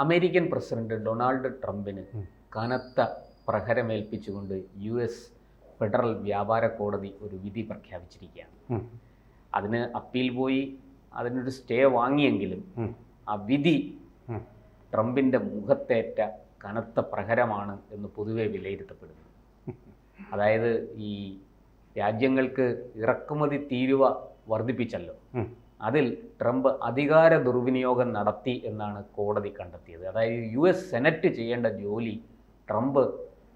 American president Donald ട്രംപിന് കനത്ത പ്രഹരമേൽപ്പിച്ചുകൊണ്ട് US federal വ്യാപാര കോടതി ഒരു വിധി പ്രഖ്യാപിച്ചിരിക്കുകയാണ്. അതിന് അപ്പീൽ പോയി അതിനൊരു സ്റ്റേ വാങ്ങിയെങ്കിലും ആ വിധി ട്രംപിൻ്റെ മുഖത്തേറ്റ കനത്ത പ്രഹരമാണ് എന്ന് പൊതുവെ വിലയിരുത്തപ്പെടുന്നു. അതായത് ഈ രാജ്യങ്ങൾക്ക് ഇറക്കുമതി തീരുവ വർദ്ധിപ്പിച്ചല്ലോ, അതിൽ ട്രംപ് അധികാര ദുർവിനിയോഗം നടത്തി എന്നാണ് കോടതി കണ്ടെത്തിയത്. അതായത് US സെനറ്റ് ചെയ്യേണ്ട ജോലി ട്രംപ്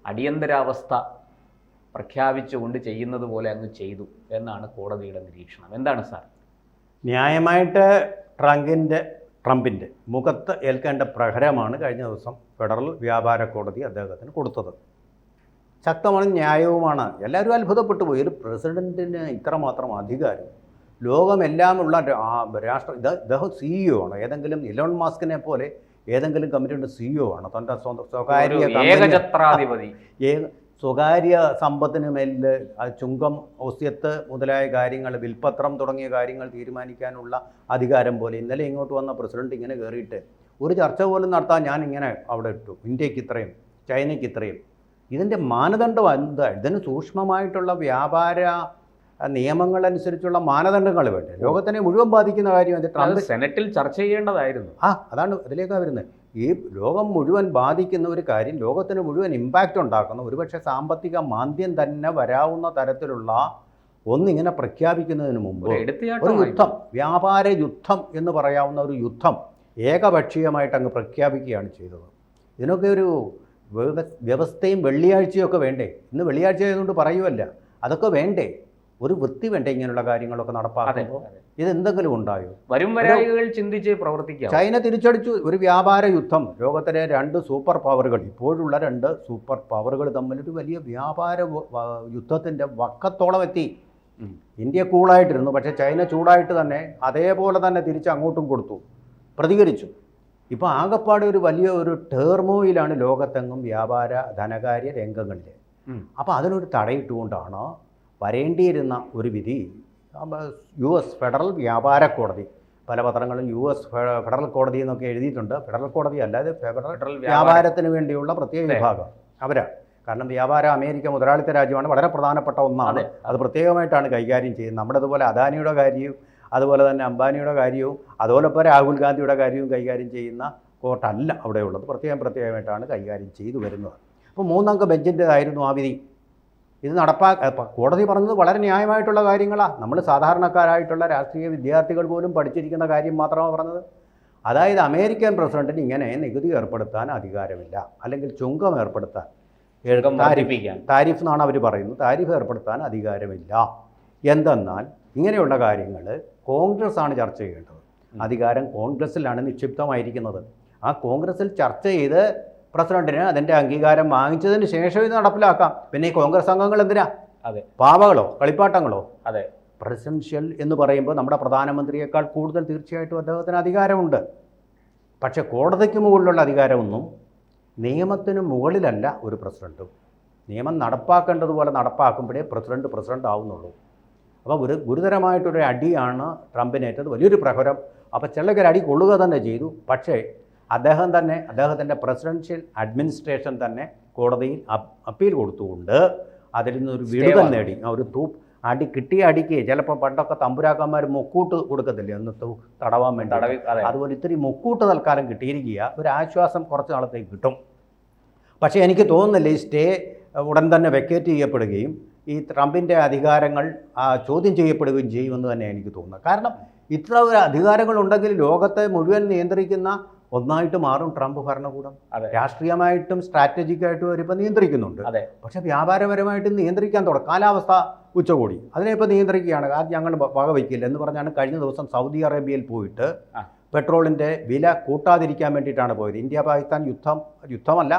അടിയന്തരാവസ്ഥ പ്രഖ്യാപിച്ചുകൊണ്ട് ചെയ്യുന്നത് പോലെ അങ്ങ് ചെയ്തു എന്നാണ് കോടതിയുടെ നിരീക്ഷണം. എന്താണ് സാർ? ന്യായമായിട്ട് ട്രംപിൻ്റെ മുഖത്ത് ഏൽക്കേണ്ട പ്രഹരമാണ് കഴിഞ്ഞ ദിവസം ഫെഡറൽ വ്യാപാര കോടതി അദ്ദേഹത്തിന് കൊടുത്തത്. ശക്തമാണ്, ന്യായവുമാണ്. എല്ലാവരും അത്ഭുതപ്പെട്ടു പോയി. ഒരു പ്രസിഡൻറ്റിന് ഇത്രമാത്രം അധികാരം, ലോകമെല്ലാമുള്ള ഇദ്ദേഹം CEO ആണ്. ഏതെങ്കിലും ഇലോൺ മസ്കിനെ പോലെ ഏതെങ്കിലും കമ്പനിയുടെ CEO ആണ്. തൻ്റെ സ്വകാര്യ സമ്പത്തിന് മേലിൽ ചുങ്കം, ഒസ്യത്ത് മുതലായ കാര്യങ്ങൾ, വിൽപത്രം തുടങ്ങിയ കാര്യങ്ങൾ തീരുമാനിക്കാനുള്ള അധികാരം പോലെ ഇന്നലെ ഇങ്ങോട്ട് വന്ന പ്രസിഡന്റ് ഇങ്ങനെ കയറിയിട്ട് ഒരു ചർച്ച പോലും നടത്താൻ ഞാൻ ഇങ്ങനെ അവിടെ ഇട്ടു. ഇന്ത്യക്ക് ഇത്രയും, ചൈനയ്ക്ക് ഇത്രയും. ഇതിൻ്റെ മാനദണ്ഡം എന്താ? ഇതിന് സൂക്ഷ്മമായിട്ടുള്ള വ്യാപാര നിയമങ്ങളനുസരിച്ചുള്ള മാനദണ്ഡങ്ങൾ വേണ്ടേ? ലോകത്തിനെ മുഴുവൻ ബാധിക്കുന്ന കാര്യം അത് ട്രംപ് സെനറ്റിൽ ചർച്ച ചെയ്യേണ്ടതായിരുന്നു. അതാണ് ഇതിലേക്കാണ് വരുന്നത്. ഈ ലോകം മുഴുവൻ ബാധിക്കുന്ന ഒരു കാര്യം, ലോകത്തിന് മുഴുവൻ ഇമ്പാക്റ്റ് ഉണ്ടാക്കുന്ന, ഒരുപക്ഷെ സാമ്പത്തിക മാന്ദ്യം തന്നെ വരാവുന്ന തരത്തിലുള്ള ഒന്നിങ്ങനെ പ്രഖ്യാപിക്കുന്നതിന് മുമ്പ് ഒരു യുദ്ധം, വ്യാപാര യുദ്ധം എന്ന് പറയാവുന്ന ഒരു യുദ്ധം ഏകപക്ഷീയമായിട്ട് അങ്ങ് പ്രഖ്യാപിക്കുകയാണ് ചെയ്തത്. ഇതിനൊക്കെ ഒരു വ്യവസ്ഥയും വെള്ളിയാഴ്ചയൊക്കെ വേണ്ടേ? ഇന്ന് വെള്ളിയാഴ്ച ആയതുകൊണ്ട് പറയുമല്ല, അതൊക്കെ വേണ്ടേ? ഒരു വൃത്തി വേണ്ടേ ഇങ്ങനെയുള്ള കാര്യങ്ങളൊക്കെ നടപ്പാക്കുമ്പോൾ? ഇതെന്തെങ്കിലും ഉണ്ടായോ? വരും വരായികൾ ചിന്തിച്ച് പ്രവർത്തിക്കാം. ചൈന തിരിച്ചടിച്ചു. ഒരു വ്യാപാര യുദ്ധം, ലോകത്തിലെ 2 സൂപ്പർ പവറുകൾ, ഇപ്പോഴുള്ള 2 സൂപ്പർ പവറുകൾ തമ്മിലൊരു വലിയ വ്യാപാര യുദ്ധത്തിൻ്റെ വക്കത്തോളം എത്തി. ഇന്ത്യ കൂളായിട്ടിരുന്നു, പക്ഷേ ചൈന ചൂടായിട്ട് തന്നെ അതേപോലെ തന്നെ തിരിച്ച് അങ്ങോട്ടും കൊടുത്തു, പ്രതികരിച്ചു. ഇപ്പോൾ ആകെപ്പാടെ ഒരു വലിയ ഒരു ടേർമോയിലാണ് ലോകത്തെങ്ങും വ്യാപാര ധനകാര്യ രംഗങ്ങളിൽ. അപ്പോൾ അതിനൊരു തടയിട്ടുകൊണ്ടാണ് വരേണ്ടിയിരുന്ന ഒരു വിധി US ഫെഡറൽ വ്യാപാര കോടതി. പല പത്രങ്ങളും US ഫെഡറൽ കോടതി എന്നൊക്കെ എഴുതിയിട്ടുണ്ട്. ഫെഡറൽ കോടതി അല്ലാതെ ഫെഡറൽ വ്യാപാരത്തിന് വേണ്ടിയുള്ള പ്രത്യേക വിഭാഗം അവരാണ്. കാരണം വ്യാപാരം അമേരിക്ക മുതലാളിത്ത രാജ്യമാണ്, വളരെ പ്രധാനപ്പെട്ട ഒന്നാണ്. അത് പ്രത്യേകമായിട്ടാണ് കൈകാര്യം ചെയ്യുന്നത്. നമ്മുടെ അതുപോലെ അദാനിയുടെ കാര്യവും അതുപോലെ തന്നെ അംബാനിയുടെ കാര്യവും അതുപോലെ ഇപ്പോൾ രാഹുൽ ഗാന്ധിയുടെ കാര്യവും കൈകാര്യം ചെയ്യുന്ന കോർട്ടല്ല അവിടെയുള്ളത്. പ്രത്യേകമായിട്ടാണ് കൈകാര്യം ചെയ്തു വരുന്നത്. അപ്പോൾ 3 അംഗ ബെഞ്ചിൻ്റെതായിരുന്നു ആ വിധി. ഇത് കോടതി പറഞ്ഞത് വളരെ ന്യായമായിട്ടുള്ള കാര്യങ്ങളാണ്. നമ്മൾ സാധാരണക്കാരായിട്ടുള്ള രാഷ്ട്രീയ വിദ്യാർത്ഥികൾ പോലും പഠിച്ചിരിക്കുന്ന കാര്യം മാത്രമാണ് പറഞ്ഞത്. അതായത് അമേരിക്കൻ പ്രസിഡന്റിന് ഇങ്ങനെ നികുതി ഏർപ്പെടുത്താൻ അധികാരമില്ല, അല്ലെങ്കിൽ ചുങ്കം ഏർപ്പെടുത്താൻ, താരിഫ് എന്നാണ് അവർ പറയുന്നത്, താരിഫ് ഏർപ്പെടുത്താൻ അധികാരമില്ല. എന്തെന്നാൽ ഇങ്ങനെയുള്ള കാര്യങ്ങൾ കോൺഗ്രസ് ആണ് ചർച്ച ചെയ്യേണ്ടത്. അധികാരം കോൺഗ്രസ്സിലാണ് നിക്ഷിപ്തമായിരിക്കുന്നത്. ആ കോൺഗ്രസ്സിൽ ചർച്ച ചെയ്ത് പ്രസിഡന്റിന് അതിൻ്റെ അംഗീകാരം വാങ്ങിച്ചതിന് ശേഷം ഇത് നടപ്പിലാക്കാം. പിന്നെ ഈ കോൺഗ്രസ് അംഗങ്ങൾ എന്തിനാ? പാവകളോ, കളിപ്പാട്ടങ്ങളോ? പ്രസിഡൻഷ്യൽ എന്ന് പറയുമ്പോൾ നമ്മുടെ പ്രധാനമന്ത്രിയേക്കാൾ കൂടുതൽ തീർച്ചയായിട്ടും അദ്ദേഹത്തിന് അധികാരമുണ്ട്. പക്ഷേ കോടതിക്ക് മുകളിലുള്ള അധികാരമൊന്നും നിയമത്തിന് മുകളിലല്ല ഒരു പ്രസിഡന്റും. നിയമം നടപ്പാക്കേണ്ടതുപോലെ നടപ്പാക്കുമ്പോഴേ പ്രസിഡന്റ് ആവുന്നുള്ളൂ. അപ്പോൾ ഒരു ഗുരുതരമായിട്ടൊരു അടിയാണ് ട്രംപിനേറ്റത്, വലിയൊരു പ്രഹരം. അപ്പോൾ ചിലക്കൊരു അടി കൊള്ളുക തന്നെ ചെയ്തു. പക്ഷേ അദ്ദേഹത്തിൻ്റെ പ്രസിഡൻഷ്യൽ അഡ്മിനിസ്ട്രേഷൻ തന്നെ കോടതിയിൽ അപ്പീൽ കൊടുത്തുകൊണ്ട് അതിൽ നിന്നൊരു വിടുതൽ നേടി. ഒരു അടി കിട്ടിയ അടിക്ക് ചിലപ്പോൾ പണ്ടൊക്കെ തമ്പുരാക്കന്മാർ മുക്കൂട്ട് കൊടുക്കത്തില്ലേ, ഒന്ന് തടവാൻ വേണ്ടി, അതുപോലെ ഇത്തിരി മുക്കൂട്ട് തൽക്കാലം കിട്ടിയിരിക്കുക. ഒരു ആശ്വാസം കുറച്ച് നാളത്തേക്ക് കിട്ടും. പക്ഷേ എനിക്ക് തോന്നുന്നില്ല ഈ സ്റ്റേ ഉടൻ തന്നെ വെക്കേറ്റ് ചെയ്യപ്പെടുകയും ഈ ട്രംപിൻ്റെ അധികാരങ്ങൾ ചോദ്യം ചെയ്യപ്പെടുകയും ചെയ്യുമെന്ന് തന്നെ എനിക്ക് തോന്നുന്നത്. കാരണം ഇത്ര ഒരു അധികാരങ്ങളുണ്ടെങ്കിൽ ലോകത്തെ മുഴുവൻ നിയന്ത്രിക്കുന്ന ഒന്നായിട്ട് മാറും ട്രംപ് ഭരണകൂടം. രാഷ്ട്രീയമായിട്ടും സ്ട്രാറ്റജിക്കായിട്ടും അവരിപ്പോൾ നിയന്ത്രിക്കുന്നുണ്ട്. പക്ഷേ വ്യാപാരപരമായിട്ടും നിയന്ത്രിക്കാൻ തുടങ്ങും. കാലാവസ്ഥ ഉച്ചകോടി അതിനെപ്പോൾ നിയന്ത്രിക്കുകയാണ്. അത് ഞങ്ങൾ വകവയ്ക്കില്ല എന്ന് പറഞ്ഞാണ് കഴിഞ്ഞ ദിവസം സൗദി അറേബ്യയിൽ പോയിട്ട് പെട്രോളിൻ്റെ വില കൂട്ടാതിരിക്കാൻ വേണ്ടിയിട്ടാണ് പോയത്. ഇന്ത്യ പാകിസ്ഥാൻ യുദ്ധമല്ല,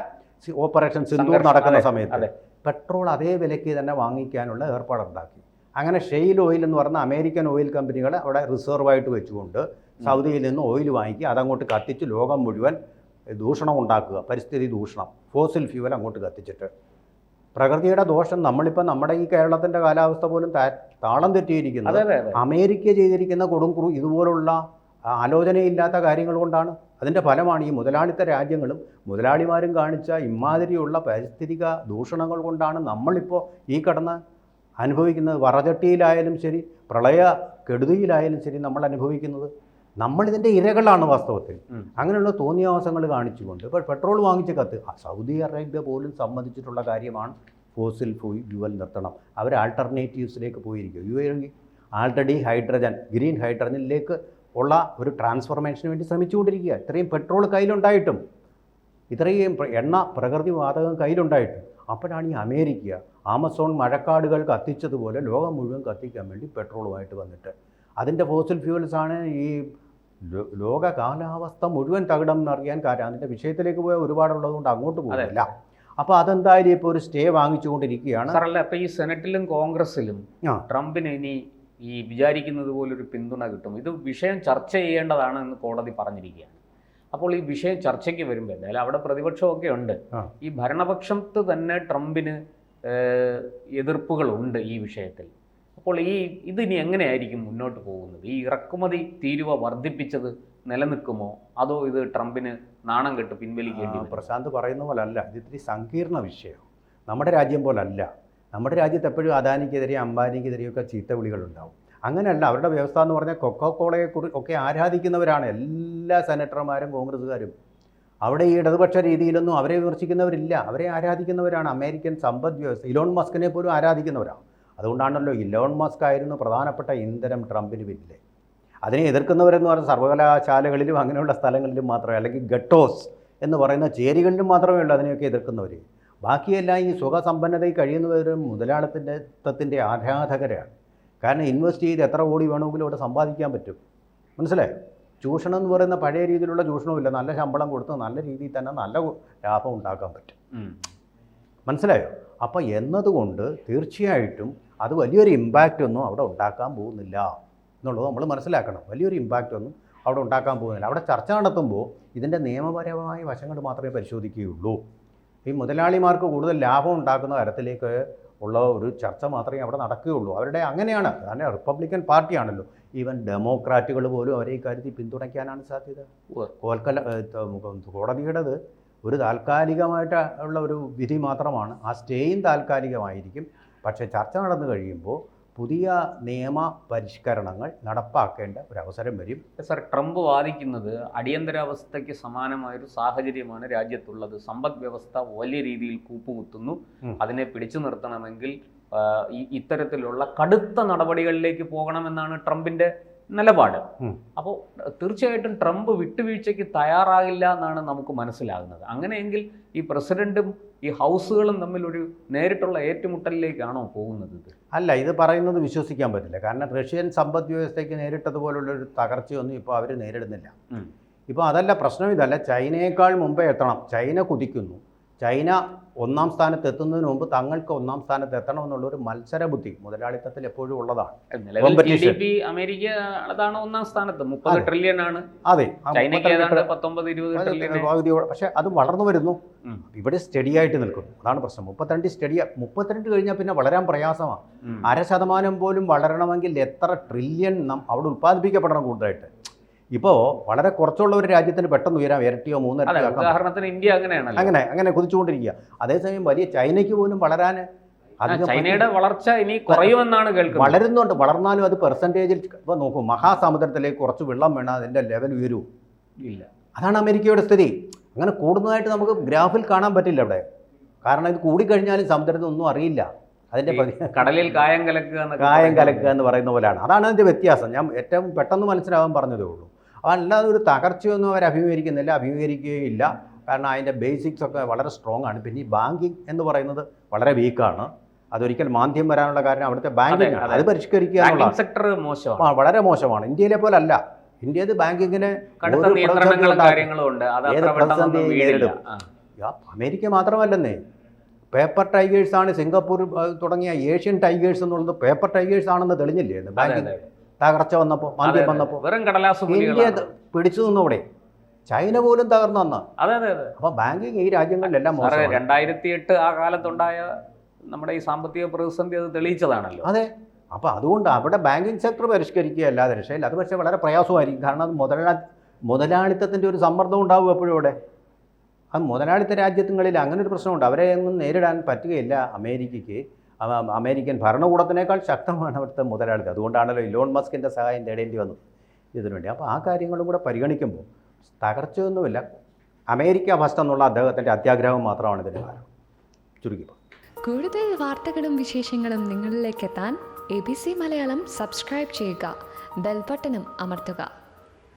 ഓപ്പറേഷൻ സിന്ദൂർ നടക്കുന്ന സമയത്ത് പെട്രോൾ അതേ വിലയ്ക്ക് തന്നെ വാങ്ങിക്കാനുള്ള ഏർപ്പാടുണ്ടാക്കി. അങ്ങനെ ഷെയിൽ ഓയിൽ എന്ന് പറഞ്ഞ അമേരിക്കൻ ഓയിൽ കമ്പനികളെ അവിടെ റിസർവായിട്ട് വെച്ചുകൊണ്ട് സൗദിയിൽ നിന്ന് ഓയിൽ വാങ്ങിക്കുക, അതങ്ങോട്ട് കത്തിച്ച് ലോകം മുഴുവൻ ദൂഷണം ഉണ്ടാക്കുക, പരിസ്ഥിതി ദൂഷണം, ഫോസിൽ ഫ്യൂവൽ അങ്ങോട്ട് കത്തിച്ചിട്ട്. പ്രകൃതിയുടെ ദോഷം നമ്മളിപ്പോൾ നമ്മുടെ ഈ കേരളത്തിൻ്റെ കാലാവസ്ഥ പോലും താളം തെറ്റിയിരിക്കുന്നത് അമേരിക്ക ചെയ്തിരിക്കുന്ന ഇതുപോലുള്ള ആലോചനയില്ലാത്ത കാര്യങ്ങൾ കൊണ്ടാണ്. അതിൻ്റെ ഫലമാണ് ഈ മുതലാളിത്ത രാജ്യങ്ങളും മുതലാളിമാരും കാണിച്ച ഇമാതിരിയുള്ള പാരിസ്ഥിതിക ദൂഷണങ്ങൾ കൊണ്ടാണ് നമ്മളിപ്പോൾ ഈ കടന്ന് അനുഭവിക്കുന്നത്. വറചട്ടിയിലായാലും ശരി, പ്രളയ കെടുതിയിലായാലും ശരി നമ്മൾ അനുഭവിക്കുന്നത്. നമ്മളിതിൻ്റെ ഇരകളാണ് വാസ്തവത്തിൽ. അങ്ങനെയുള്ള തോന്നിയാവാസങ്ങൾ കാണിച്ചുകൊണ്ട് ഇപ്പോൾ പെട്രോൾ വാങ്ങിച്ച് സൗദി അറേബ്യ പോലും സമ്മതിച്ചിട്ടുള്ള കാര്യമാണ് ഫോസിൽ ഫ്യൂവൽ നിർത്തണം. അവർ ആൾട്ടർനേറ്റീവ്സിലേക്ക് പോയിരിക്കും. ആൾറെഡി ഗ്രീൻ ഹൈഡ്രജനിലേക്ക് ഉള്ള ഒരു ട്രാൻസ്ഫോർമേഷന് വേണ്ടി ശ്രമിച്ചുകൊണ്ടിരിക്കുക. ഇത്രയും പെട്രോൾ കയ്യിലുണ്ടായിട്ടും, ഇത്രയും എണ്ണ പ്രകൃതി വാതകം കയ്യിലുണ്ടായിട്ടും. അപ്പോഴാണ് ഈ അമേരിക്ക ആമസോൺ മഴക്കാടുകൾ കത്തിച്ചതുപോലെ ലോകം മുഴുവൻ കത്തിക്കാൻ വേണ്ടി പെട്രോളുമായിട്ട് വന്നിട്ട് അതിൻ്റെ ഫോസിൽ ഫ്യൂവൽസാണ് ഈ ലോക കാലാവസ്ഥ മുഴുവൻ തകിടം എന്നറിയാൻ കാര്യം. അതിൻ്റെ വിഷയത്തിലേക്ക് പോയാൽ ഒരുപാടുള്ളതുകൊണ്ട് അങ്ങോട്ട് പോകുന്നില്ല. അപ്പോൾ അതെന്തായാലും ഇപ്പോൾ ഒരു സ്റ്റേ വാങ്ങിച്ചുകൊണ്ടിരിക്കുകയാണ്. സാറല്ല, അപ്പോൾ ഈ സെനറ്റിലും കോൺഗ്രസിലും ട്രംപിന് ഇനി ഈ വിചാരിക്കുന്നത് പോലൊരു പിന്തുണ കിട്ടും. ഇത് വിഷയം ചർച്ച ചെയ്യേണ്ടതാണ് എന്ന് കോടതി പറഞ്ഞിരിക്കുകയാണ്. അപ്പോൾ ഈ വിഷയം ചർച്ചയ്ക്ക് വരുമ്പോൾ എന്തായാലും അവിടെ പ്രതിപക്ഷമൊക്കെ ഉണ്ട്. ഈ ഭരണപക്ഷത്ത് തന്നെ ട്രംപിന് എതിർപ്പുകളുണ്ട് ഈ വിഷയത്തിൽ. അപ്പോൾ ഇതിനി എങ്ങനെയായിരിക്കും മുന്നോട്ട് പോകുന്നത്? ഈ ഇറക്കുമതി തീരുവ വർദ്ധിപ്പിച്ചത് നിലനിൽക്കുമോ, അതോ ഇത് ട്രംപിന് നാണം കെട്ട് പിൻവലിക്കേണ്ടി വരും? പ്രശാന്ത് പറയുന്ന പോലല്ല, ഇത് ഇത്തിരി സങ്കീർണ വിഷയം. നമ്മുടെ രാജ്യം പോലല്ല. നമ്മുടെ രാജ്യത്ത് എപ്പോഴും അദാനിക്കെതിരെ അംബാനിക്കെതിരെയൊക്കെ ചീത്ത വിളികളുണ്ടാവും. അങ്ങനെയല്ല. അവരുടെ വ്യവസ്ഥ എന്ന് പറഞ്ഞാൽ കൊക്കോക്കോളയെ ഒക്കെ ആരാധിക്കുന്നവരാണ് എല്ലാ സെനറ്റർമാരും കോൺഗ്രസ്സുകാരും. അവിടെ ഈ ഇടതുപക്ഷ രീതിയിലൊന്നും അവരെ വിമർശിക്കുന്നവരില്ല. അവരെ ആരാധിക്കുന്നവരാണ്. അമേരിക്കൻ സമ്പദ് വ്യവസ്ഥ ഇലോൺ മസ്കിനെ പോലും ആരാധിക്കുന്നവരാണ്. അതുകൊണ്ടാണല്ലോ ഇലോൺ മസ്ക് ആയിരുന്നു പ്രധാനപ്പെട്ട ഇന്ധനം ട്രംപിന് പിന്നിലെ. അതിനെ എതിർക്കുന്നവരെന്ന് പറഞ്ഞാൽ സർവകലാശാലകളിലും അങ്ങനെയുള്ള സ്ഥലങ്ങളിലും മാത്രമേ, അല്ലെങ്കിൽ ഗട്ടോസ് എന്ന് പറയുന്ന ചേരികളിലും മാത്രമേ ഉള്ളൂ അതിനെയൊക്കെ എതിർക്കുന്നവർ. ബാക്കിയെല്ലാം ഈ സുഖസമ്പന്നതയിൽ കഴിയുന്നവരും മുതലാളിത്തത്തിൻ്റെ ആരാധകരാണ്. കാരണം ഇൻവെസ്റ്റ് ചെയ്ത് എത്ര കോടി വേണമെങ്കിലും അവിടെ സമ്പാദിക്കാൻ പറ്റും. മനസ്സിലായോ? ചൂഷണം എന്ന് പറയുന്ന പഴയ രീതിയിലുള്ള ചൂഷണമില്ല. നല്ല ശമ്പളം കൊടുത്ത് നല്ല രീതിയിൽ തന്നെ നല്ല ലാഭം ഉണ്ടാക്കാൻ പറ്റും. മനസ്സിലായോ? അപ്പോൾ എന്നതുകൊണ്ട് തീർച്ചയായിട്ടും അത് വലിയൊരു ഇമ്പാക്റ്റ് ഒന്നും അവിടെ ഉണ്ടാക്കാൻ പോകുന്നില്ല എന്നുള്ളത് നമ്മൾ മനസ്സിലാക്കണം. വലിയൊരു ഇമ്പാക്റ്റ് ഒന്നും അവിടെ ഉണ്ടാക്കാൻ പോകുന്നില്ല. അവിടെ ചർച്ച നടത്തുമ്പോൾ ഇതിൻ്റെ നിയമപരമായ വശങ്ങൾ മാത്രമേ പരിശോധിക്കുകയുള്ളൂ. ഈ മുതലാളിമാർക്ക് കൂടുതൽ ലാഭം ഉണ്ടാക്കുന്ന തരത്തിലേക്ക് ഉള്ള ഒരു ചർച്ച മാത്രമേ അവിടെ നടക്കുകയുള്ളൂ. അവരുടെ അങ്ങനെയാണ്. കാരണം റിപ്പബ്ലിക്കൻ പാർട്ടിയാണല്ലോ. ഈവൻ ഡെമോക്രാറ്റുകൾ പോലും അവരെ ഈ കാര്യത്തിൽ പിന്തുണയ്ക്കാനാണ് സാധ്യത. കോടതിയുടേത് ഒരു താൽക്കാലികമായിട്ട് ഉള്ള ഒരു വിധി മാത്രമാണ്. ആ സ്റ്റേയും താൽക്കാലികമായിരിക്കും. പക്ഷേ ചർച്ച നടന്നു കഴിയുമ്പോൾ പുതിയ നിയമ പരിഷ്കരണങ്ങൾ നടപ്പാക്കേണ്ട ഒരവസരം വരും. സർ, ട്രംപ് വാദിക്കുന്നത് അടിയന്തരാവസ്ഥയ്ക്ക് സമാനമായൊരു സാഹചര്യമാണ് രാജ്യത്തുള്ളത്. സമ്പദ് വ്യവസ്ഥ വലിയ രീതിയിൽ കൂപ്പുകുത്തുന്നു. അതിനെ പിടിച്ചു നിർത്തണമെങ്കിൽ ഇത്തരത്തിലുള്ള കടുത്ത നടപടികളിലേക്ക് പോകണമെന്നാണ് ട്രംപിൻ്റെ നിലപാട്. അപ്പോൾ തീർച്ചയായിട്ടും ട്രംപ് വിട്ടുവീഴ്ചയ്ക്ക് തയ്യാറാകില്ല എന്നാണ് നമുക്ക് മനസ്സിലാകുന്നത്. അങ്ങനെയെങ്കിൽ ഈ പ്രസിഡന്റും ഈ ഹൗസുകളും തമ്മിൽ ഒരു നേരിട്ടുള്ള ഏറ്റുമുട്ടലിലേക്കാണോ പോകുന്നത്? അല്ല, ഇത് പറയുന്നത് വിശ്വസിക്കാൻ പറ്റില്ല. കാരണം റഷ്യൻ സമ്പദ് വ്യവസ്ഥയ്ക്ക് നേരിട്ടതുപോലുള്ളൊരു തകർച്ചയൊന്നും ഇപ്പോൾ അവർ നേരിടുന്നില്ല. ഇപ്പോൾ അതല്ല പ്രശ്നം. ഇതല്ല, ചൈനയേക്കാൾ മുമ്പേ എത്തണം. ചൈന കുതിക്കുന്നു. ചൈന ഒന്നാം സ്ഥാനത്ത് എത്തുന്നതിന് മുമ്പ് തങ്ങൾക്ക് ഒന്നാം സ്ഥാനത്ത് എത്തണമെന്നുള്ളൊരു മത്സര ബുദ്ധി മുതലാളിത്തത്തിൽ എപ്പോഴും ഉള്ളതാണ്. അമേരിക്ക അതാണ് ഒന്നാം സ്ഥാനത്ത്, 30 ട്രില്യൺ ആണ്. അതെ, പക്ഷെ അത് വളർന്നു വരുന്നു. ഇവിടെ സ്റ്റഡി ആയിട്ട് നിൽക്കുന്നു. അതാണ് പ്രശ്നം. 32 കഴിഞ്ഞാൽ പിന്നെ വളരാൻ പ്രയാസമാണ്. 0.5% പോലും വളരണമെങ്കിൽ എത്ര ട്രില്യൺ അവിടെ ഉത്പാദിപ്പിക്കപ്പെടണം കൂടുതലായിട്ട്. ഇപ്പോൾ വളരെ കുറച്ചുള്ള ഒരു രാജ്യത്തിന് പെട്ടെന്ന് ഉയരാം, ഇരട്ടിയോ 3 ഇരട്ടിയോ. ഉദാഹരണത്തിന് ഇന്ത്യ അങ്ങനെ കുതിച്ചുകൊണ്ടിരിക്കുക. അതേസമയം വലിയ ചൈനയ്ക്ക് പോലും വളരാൻ ചൈനയുടെ വളർച്ച ഇനി കുറയുമെന്നാണ് കേൾക്കുന്നത്. വളരുന്നുണ്ട്. വളർന്നാലും അത് പെർസെൻറ്റേജിൽ ഇപ്പോൾ നോക്കൂ, മഹാസമുദ്രത്തിലേക്ക് കുറച്ച് വെള്ളം വേണം, അതിൻ്റെ ലെവൽ ഉയരൂ ഇല്ല. അതാണ് അമേരിക്കയുടെ സ്ഥിതി. അങ്ങനെ കൂടുന്നതായിട്ട് നമുക്ക് ഗ്രാഫിൽ കാണാൻ പറ്റില്ല അവിടെ. കാരണം ഇത് കൂടിക്കഴിഞ്ഞാലും സമുദ്രത്തിൽ ഒന്നും അറിയില്ല. അതിൻ്റെ കടലിൽ കായം കലക്കുക എന്ന് പറയുന്ന പോലെയാണ്. അതാണ് അതിൻ്റെ വ്യത്യാസം. ഞാൻ ഏറ്റവും പെട്ടെന്ന് മനസ്സിലാവാൻ പറഞ്ഞതേ ഉള്ളൂ. അല്ലാതെ ഒരു തകർച്ചയൊന്നും അവർ അഭിമുഖീകരിക്കുകയില്ല. കാരണം അതിൻ്റെ ബേസിക്സ് ഒക്കെ വളരെ സ്ട്രോങ് ആണ്. പിന്നെ ഈ ബാങ്കിങ് എന്ന് പറയുന്നത് വളരെ വീക്കാണ്. അതൊരിക്കൽ മാന്ദ്യം വരാനുള്ള കാരണം അവിടുത്തെ ബാങ്കിങ് ആണ്. അത് പരിഷ്കരിക്കുക എന്നുള്ളതാണ്. വളരെ മോശമാണ്. ഇന്ത്യയിലെ പോലെ അല്ല. ഇന്ത്യയിൽ ബാങ്കിങ്ങിന് നേരിടും. അമേരിക്ക മാത്രമല്ലെന്നേ, പേപ്പർ ടൈഗേഴ്സാണ്. സിംഗപ്പൂർ തുടങ്ങിയ ഏഷ്യൻ ടൈഗേഴ്സ് എന്നുള്ളത് പേപ്പർ ടൈഗേഴ്സ് ആണെന്ന് തെളിഞ്ഞില്ലേ ബാങ്കിങ് തകർച്ച വന്നപ്പോൾ, മാന്ദ്യം വന്നപ്പോൾ. ഇന്ത്യ പിടിച്ചു നിന്നവിടെ. ചൈന പോലും തകർന്നു വന്ന. അപ്പോൾ ബാങ്കിങ് ഈ രാജ്യങ്ങളിലെല്ലാം 2008 ആ കാലത്തുണ്ടായ നമ്മുടെ ഈ സാമ്പത്തിക പ്രതിസന്ധി അത് തെളിയിച്ചതാണല്ലോ. അതെ, അപ്പോൾ അതുകൊണ്ട് അവിടെ ബാങ്കിങ് സെക്ടർ പരിഷ്കരിക്കുക അല്ലാതെ രക്ഷയില്ല. അത് പക്ഷേ വളരെ പ്രയാസമായിരിക്കും. കാരണം അത് മുതലാളിത്തത്തിൻ്റെ ഒരു സമ്മർദ്ദം ഉണ്ടാവും എപ്പോഴും അവിടെ. അത് മുതലാളിത്ത രാജ്യങ്ങളിൽ അങ്ങനെ ഒരു പ്രശ്നമുണ്ട്. അവരെ ഒന്നും നേരിടാൻ പറ്റുകയില്ല അമേരിക്കയ്ക്ക്. അമേരിക്കൻ ഭരണകൂടത്തിനേക്കാൾ ശക്തമാണ് അവിടുത്തെ മുതലാളിത്തം. അതുകൊണ്ടാണല്ലോ ഇലോൺ മസ്കിൻ്റെ സഹായം തേടേണ്ടി വന്നത് ഇതിനുവേണ്ടി. അപ്പോൾ ആ കാര്യങ്ങളും കൂടെ പരിഗണിക്കുമ്പോൾ തകർച്ചയൊന്നുമില്ല. അമേരിക്ക ഫസ്റ്റ് എന്നുള്ള അദ്ദേഹത്തിൻ്റെ അത്യാഗ്രഹം മാത്രമാണ് ഇതിന് കാരണം. ചുരുക്കിപ്പോൾ കൂടുതൽ വാർത്തകളും വിശേഷങ്ങളും നിങ്ങളിലേക്ക് എത്താൻ ABC മലയാളം സബ്സ്ക്രൈബ് ചെയ്യുക, ബെൽ ബട്ടണും അമർത്തുക.